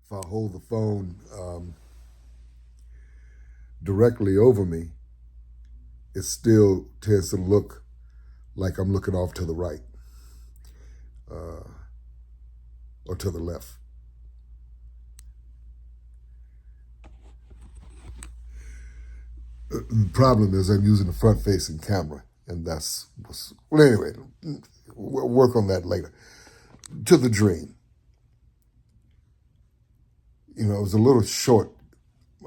if I hold the phone directly over me, it still tends to look like I'm looking off to the right uh, or to the left. The problem is I'm using the front-facing camera, and that's what's, well. Anyway, we'll work on that later. To the dream, it was a little short.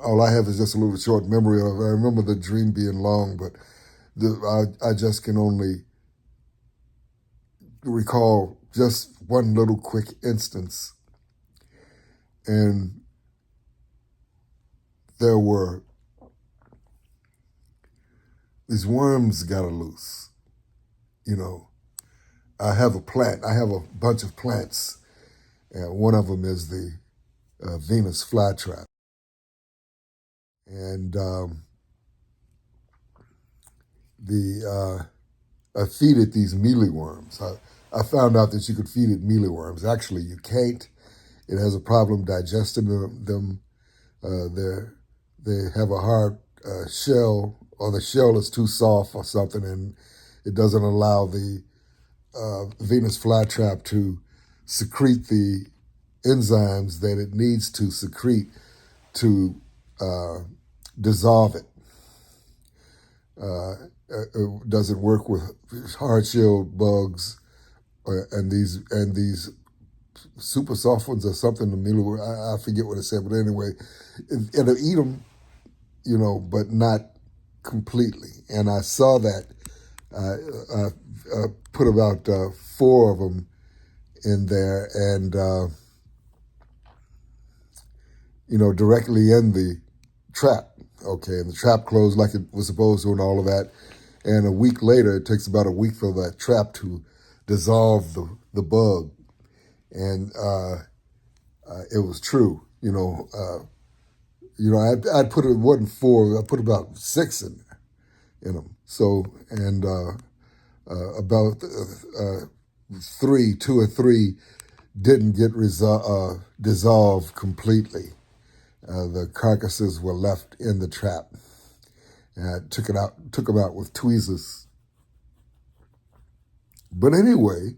All I have is just a little short memory of it. I remember the dream being long, but I just can only recall just one little quick instance, and there were these worms got loose. You know, I have a plant. I have a bunch of plants, and one of them is the Venus flytrap, and I feed it these mealyworms. I found out that you could feed it mealyworms. Actually, you can't. It has a problem digesting them. They have a hard shell, or the shell is too soft or something, and it doesn't allow the Venus flytrap to secrete the enzymes that it needs to secrete to dissolve it. It doesn't work with hard-shelled bugs and these super soft ones or something. The mealy, I forget what it said, but anyway, it'll eat them, but not completely. And I saw that. I put about 4 of them in there, and directly in the trap. Okay, and the trap closed like it was supposed to, and all of that. And a week later, it takes about a week for that trap to dissolve the bug. And it was true. I'd put it wasn't 4. I put about 6 in them. So and about 2 or 3 didn't get dissolved completely. The carcasses were left in the trap. And I took them out with tweezers. But anyway,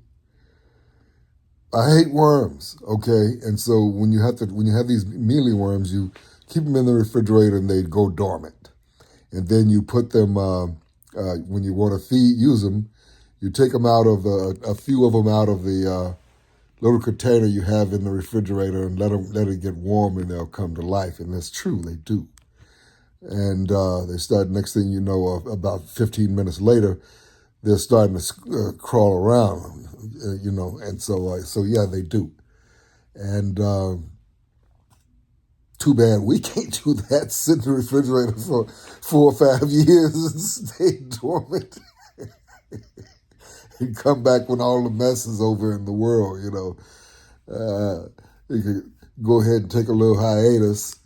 I hate worms, okay? And so when you have these mealyworms, you keep them in the refrigerator and they go dormant. And then you put them, when you want to use them, you take them out of a few of them out of the little container you have in the refrigerator and let it get warm, and they'll come to life. And that's true, they do. And they start, next thing you know, about 15 minutes later, they're starting to crawl around, and so yeah, they do. And too bad we can't do that, sit in the refrigerator for 4 or 5 years and stay dormant. And come back when all the mess is over in the world, You could go ahead and take a little hiatus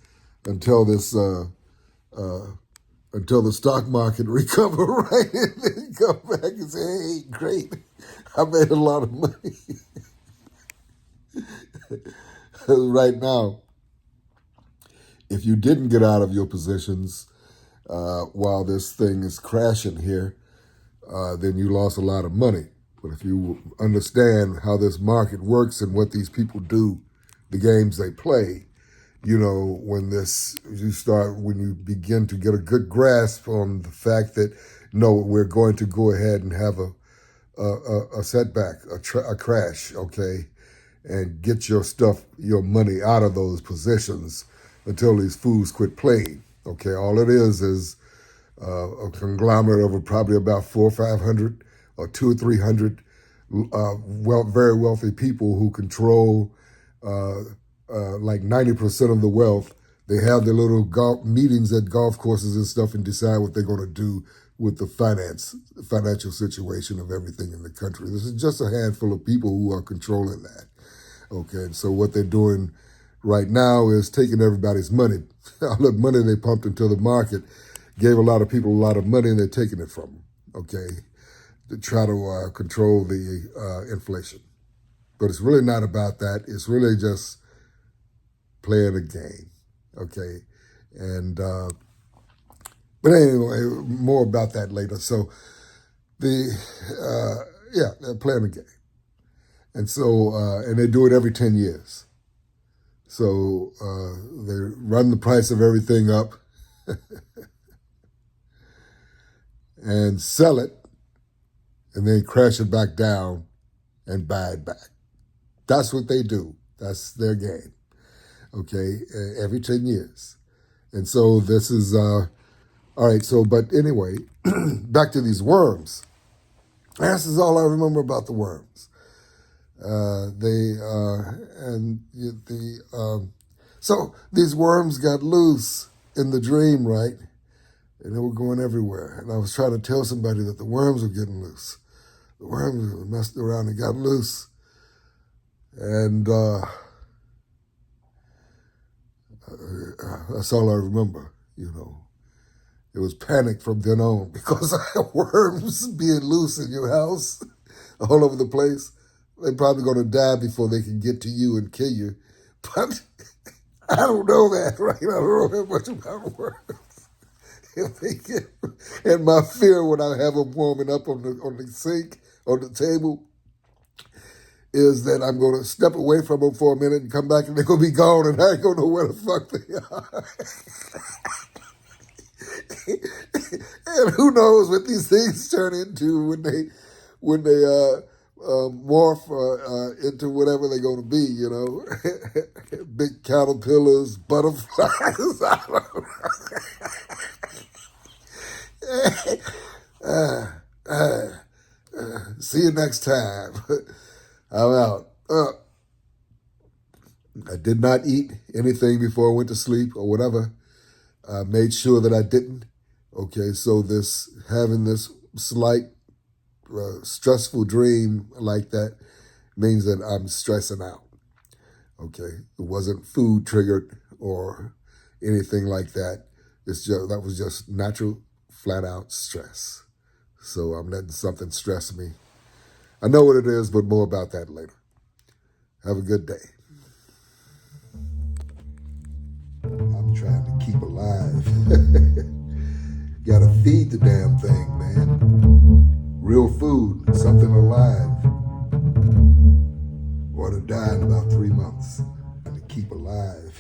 until this, until the stock market recover, right? And then come back and say, hey, great, I made a lot of money. Right now, if you didn't get out of your positions while this thing is crashing here, then you lost a lot of money. But if you understand how this market works and what these people do, the games they play, when you begin to get a good grasp on the fact that, no, we're going to go ahead and have a setback, a crash, okay, and get your money out of those positions until these fools quit playing, okay. All it is a conglomerate of probably about 400 or 500 or 200 or 300 very wealthy people who control like 90% of the wealth. They have their little golf meetings at golf courses and stuff and decide what they're going to do with the financial situation of everything in the country. This is just a handful of people who are controlling that. Okay, and so what they're doing right now is taking everybody's money. All the money they pumped into the market gave a lot of people a lot of money, and they're taking it from them, okay, to try to control the inflation. But it's really not about that. It's really just playing a game. Okay, and but anyway, more about that later. So they're playing a game, and so and they do it every 10 years. So they run the price of everything up and sell it, and then crash it back down and buy it back. That's what they do. That's their game. Okay, every 10 years. And so this is, all right, so, but anyway, back to these worms. This is all I remember about the worms. So these worms got loose in the dream, right? And they were going everywhere. And I was trying to tell somebody that the worms were getting loose. The worms messed around and got loose. And that's all I remember, you know. It was panic from then on because worms being loose in your house all over the place. They're probably going to die before they can get to you and kill you. But I don't know that, right? I don't know that much about worms. And my fear when I have them warming up on the sink, on the table, is that I'm going to step away from them for a minute and come back and they're going to be gone and I ain't going to know where the fuck they are. And who knows what these things turn into when they morph into whatever they're going to be, you know. Big caterpillars, butterflies, I don't know. See you next time. I'm out. I did not eat anything before I went to sleep or whatever. I made sure that I didn't. Okay, so having this slight stressful dream like that means that I'm stressing out. Okay, it wasn't food triggered or anything like that. That was just natural, flat out stress. So I'm letting something stress me. I know what it is, but more about that later. Have a good day. I'm trying to keep alive. Gotta feed the damn thing, man. Real food, something alive. Or to die in about 3 months. And to keep alive.